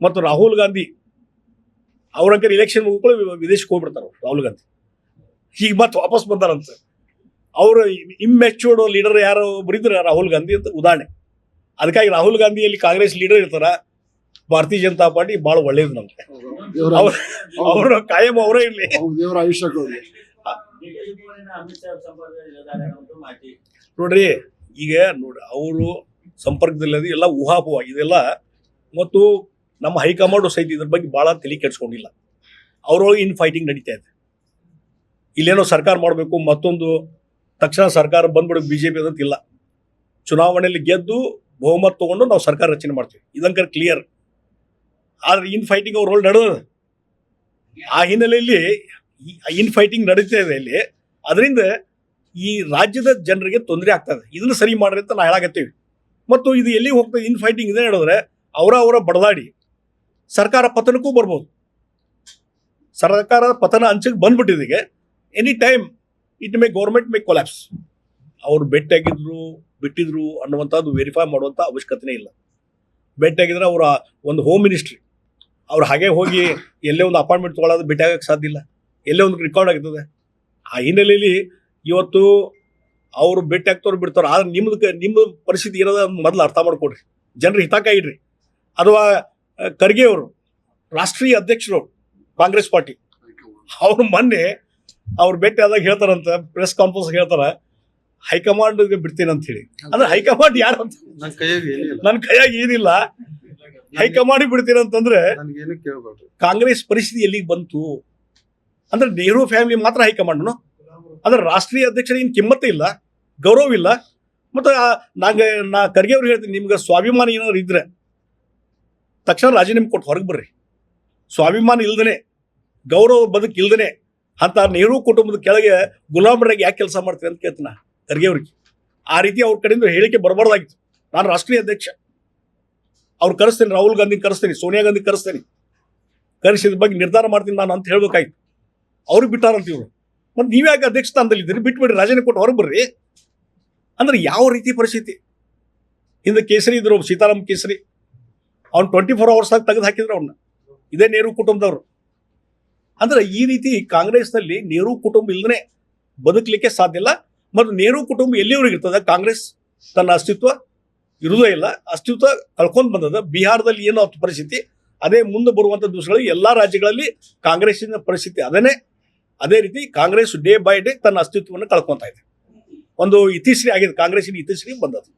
ಮತ್ತು ರಾಹುಲ್ ಗಾಂಧಿ ಅವ್ರಂಕರ್ ಇಲೆಕ್ಷನ್ ಮುಗಿದ್ಕೊಳ್ಳಿ ವಿದೇಶಕ್ಕೆ ಹೋಗ್ಬಿಡ್ತಾರೆ ರಾಹುಲ್ ಗಾಂಧಿ. ಈಗ ಮತ್ತೆ ವಾಪಸ್ ಬಂದಾರಂತ. ಅವರು ಇಮ್ಮೆಚ್ಯೂರ್ಡ್ ಲೀಡರ್ ಯಾರು ಬರೀತಾರೆ ರಾಹುಲ್ ಗಾಂಧಿ ಅಂತ ಉದಾಹರಣೆ. ಅದಕ್ಕಾಗಿ ರಾಹುಲ್ ಗಾಂಧಿಯಲ್ಲಿ ಕಾಂಗ್ರೆಸ್ ಲೀಡರ್ ಇರ್ತಾರ, ಭಾರತೀಯ ಜನತಾ ಪಾರ್ಟಿ ಭಾಳ ಒಳ್ಳೇದು ನಮ್ಗೆ. ಅವರು ಕಾಯಂ ಅವರೇ ಇರಲಿ. ನೋಡ್ರಿ, ಈಗ ನೋಡಿ ಅವರು ಸಂಪರ್ಕದಲ್ಲಿ ಎಲ್ಲ ಊಹಾಪೋಹ ಇದೆಲ್ಲ. ಮತ್ತು ನಮ್ಮ ಹೈಕಮಾಂಡ್ ಸಹಿತ ಇದ್ರ ಬಗ್ಗೆ ಭಾಳ ತಲೆ ಕೆಡ್ಸ್ಕೊಂಡಿಲ್ಲ. ಅವರೊಳಗೆ ಇನ್ ಫೈಟಿಂಗ್ ನಡೀತಾ ಇದೆ. ಇಲ್ಲೇನೋ ಸರ್ಕಾರ ಮಾಡಬೇಕು, ಮತ್ತೊಂದು ತಕ್ಷಣ ಸರ್ಕಾರ ಬಂದ್ಬಿಡೋದು BJP ಅದಂತಿಲ್ಲ. ಚುನಾವಣೆಯಲ್ಲಿ ಗೆದ್ದು ಬಹುಮತ ತಗೊಂಡು ನಾವು ಸರ್ಕಾರ ರಚನೆ ಮಾಡ್ತೀವಿ, ಇದಂಕರ್ ಕ್ಲಿಯರ್. ಆದ್ರೆ ಇನ್ ಫೈಟಿಂಗ್ ಅವ್ರ ರೋಲ್ ನಡೆದ. ಆ ಹಿನ್ನೆಲೆಯಲ್ಲಿ ಇನ್ ಫೈಟಿಂಗ್ ನಡೀತಾ ಇದೆ ಇಲ್ಲಿ. ಅದರಿಂದ ಈ ರಾಜ್ಯದ ಜನರಿಗೆ ತೊಂದರೆ ಆಗ್ತದೆ. ಇದನ್ನು ಸರಿ ಮಾಡ್ರಿ ಅಂತ ನಾವು ಹೇಳಾಕತ್ತೀವಿ. ಮತ್ತು ಇದು ಎಲ್ಲಿ ಹೋಗ್ತದೆ, ಇನ್ ಫೈಟಿಂಗ್ ಇದೆ ಹೇಳಿದ್ರೆ ಅವರ ಬಡದಾಡಿ ಸರ್ಕಾರ ಪತನಕ್ಕೂ ಬರ್ಬೋದು. ಸರ್ಕಾರದ ಪತನ ಅಂಚೆಗೆ ಬಂದ್ಬಿಟ್ಟಿದೆ. Any time it may government May collapse. ಅವ್ರು ಭೇಟಿಯಾಗಿದ್ರು ಬಿಟ್ಟಿದ್ರು ಅನ್ನುವಂಥದ್ದು ವೆರಿಫೈ ಮಾಡುವಂಥ ಅವಶ್ಯಕತೆ ಇಲ್ಲ. ಭೇಟಿಯಾಗಿದ್ರೆ ಅವರ ಒಂದು ಹೋಮ್ ಮಿನಿಸ್ಟ್ರಿ ಅವ್ರು ಹಾಗೆ ಹೋಗಿ ಎಲ್ಲೇ ಒಂದು ಅಪಾಯಿಂಟ್ಮೆಂಟ್ ತೊಗೊಳ್ಳೋದು ಭೇಟಿಯಾಗಕ್ಕೆ ಸಾಧ್ಯ ಇಲ್ಲ. ಎಲ್ಲೇ ಒಂದು ರೆಕಾರ್ಡ್ ಆಗ್ತದೆ. ಆ ಹಿನ್ನೆಲೆಯಲ್ಲಿ ಇವತ್ತು ಅವರು ಭೇಟಿ ಆಗ್ತವ್ರು ಬಿಡ್ತಾರೆ. ಆದ್ರೆ ನಿಮ್ಮ ಪರಿಸ್ಥಿತಿ ಇರೋದ ಮೊದಲು ಅರ್ಥ ಮಾಡ್ಕೊಡ್ರಿ, ಜನರು ಹಿತಕ್ಕಾಗಿಡ್ರಿ. ಅಥವಾ ಖರ್ಗೆ ಅವರು ರಾಷ್ಟ್ರೀಯ ಅಧ್ಯಕ್ಷರು ಕಾಂಗ್ರೆಸ್ ಪಾರ್ಟಿ, ಅವ್ರು ಮೊನ್ನೆ ಅವ್ರು ಭೇಟಿ ಆದಾಗ ಹೇಳ್ತಾರಂತ, ಪ್ರೆಸ್ ಕಾನ್ಫರೆನ್ಸ್ ಹೇಳ್ತಾರ, ಹೈಕಮಾಂಡ್ಗೆ ಬಿಡ್ತೀನಿ ಅಂತ ಹೇಳಿ. ಅಂದ್ರೆ ಹೈಕಮಾಂಡ್ ಯಾರು ಅಂತ ನನ್ನ ಕೈಯಾಗಿ ಏನಿಲ್ಲ, ಹೈಕಮಾಂಡ್ ಬಿಡ್ತೀನಿ ಅಂತಂದ್ರೆ ಕಾಂಗ್ರೆಸ್ ಪರಿಸ್ಥಿತಿ ಎಲ್ಲಿಗೆ ಬಂತು ಅಂದ್ರೆ ನೆಹರು ಫ್ಯಾಮಿಲಿ ಮಾತ್ರ ಹೈಕಮಾಂಡ್ನು. ಅಂದ್ರೆ ರಾಷ್ಟ್ರೀಯ ಅಧ್ಯಕ್ಷರಿಗೆ ಕಿಮ್ಮತ್ತೇ ಇಲ್ಲ, ಗೌರವ ಇಲ್ಲ. ಮತ್ತು ನಾ ಖರ್ಗೆ ಅವ್ರಿಗೆ ಹೇಳ್ತೀನಿ, ನಿಮ್ಗೆ ಸ್ವಾಭಿಮಾನ ಏನಾದ್ರು ಇದ್ರೆ ತಕ್ಷಣ ರಾಜೀನಾಮೆ ಕೊಟ್ಟು ಹೊರಗೆ ಬರ್ರಿ. ಸ್ವಾಭಿಮಾನ ಇಲ್ದೇ, ಗೌರವ ಬದುಕು ಇಲ್ದೇ ಅಂತ ನೆಹರು ಕುಟುಂಬದ ಕೆಳಗೆ ಗುಲಾಮರಾಗಿ ಯಾಕೆ ಕೆಲಸ ಮಾಡ್ತೀರಿ ಅಂತ ಕೇಳ್ತೀನಿ ಖರ್ಗೆ ಅವ್ರಿಗೆ. ಆ ರೀತಿ ಅವ್ರ ಕಡೆಯಿಂದ ಹೇಳಿಕೆ ಬರಬಾರ್ದಾಗಿತ್ತು. ನಾನು ರಾಷ್ಟ್ರೀಯ ಅಧ್ಯಕ್ಷ, ಅವ್ರು ಕರೆಸ್ತೇನೆ, ರಾಹುಲ್ ಗಾಂಧಿ ಕರೆಸ್ತೇನೆ, ಸೋನಿಯಾ ಗಾಂಧಿ ಕರೆಸ್ತೇನೆ, ಕರೆಸಿದ ಬಗ್ಗೆ ನಿರ್ಧಾರ ಮಾಡ್ತೀನಿ ನಾನು ಅಂತ ಹೇಳ್ಬೇಕಾಯ್ತು. ಅವ್ರಿಗೆ ಬಿಟ್ಟಾರಂತ ಇವರು. ಮತ್ತು ನೀವ್ಯಾಕೆ ಅಧ್ಯಕ್ಷ ಸ್ಥಾನದಲ್ಲಿದ್ದೀರಿ, ಬಿಟ್ಬಿಡ್ರಿ, ರಾಜೀನಾಮೆ ಕೊಟ್ಟು ಹೊರಗೆ ಬರ್ರಿ. ಅಂದ್ರೆ ಯಾವ ರೀತಿ ಪರಿಸ್ಥಿತಿ. ಹಿಂದೆ ಕೇಸರಿ ಇದ್ರು, ಸೀತಾರಾಮ್ ಕೇಸರಿ, ಅವ್ನು 24 hours ತೆಗೆದು ಹಾಕಿದ್ರು ಅವ್ನ, ಇದೇ ನೆಹರು ಕುಟುಂಬದವ್ರು. ಅಂದ್ರೆ ಈ ರೀತಿ ಕಾಂಗ್ರೆಸ್ನಲ್ಲಿ ನೆಹರು ಕುಟುಂಬ ಇಲ್ಲದೇ ಬದುಕಲಿಕ್ಕೆ ಸಾಧ್ಯ ಇಲ್ಲ. ಮತ್ತು ನೆಹರು ಕುಟುಂಬ ಎಲ್ಲಿವರೆಗೆ ಇರ್ತದೆ, ಕಾಂಗ್ರೆಸ್ ತನ್ನ ಅಸ್ತಿತ್ವ ಇರುವುದೇ ಇಲ್ಲ, ಅಸ್ತಿತ್ವ ಕಳ್ಕೊಂಡು ಬಂದದ. ಬಿಹಾರದಲ್ಲಿ ಏನೋ ಪರಿಸ್ಥಿತಿ, ಅದೇ ಮುಂದೆ ಬರುವಂಥ ದಿವಸಗಳಲ್ಲಿ ಎಲ್ಲ ರಾಜ್ಯಗಳಲ್ಲಿ ಕಾಂಗ್ರೆಸ್ಸಿನ ಪರಿಸ್ಥಿತಿ ಅದೇ ರೀತಿ ಕಾಂಗ್ರೆಸ್ ಡೇ ಬೈ ಡೇ ತನ್ನ ಅಸ್ತಿತ್ವವನ್ನು ಕಳ್ಕೊತಾ ಇದೆ. ಒಂದು ಇತಿಶ್ರೀ ಆಗಿದೆ, ಕಾಂಗ್ರೆಸ್ಸಿನ ಇತಿಶ್ರೀ ಬಂದದ್ದು.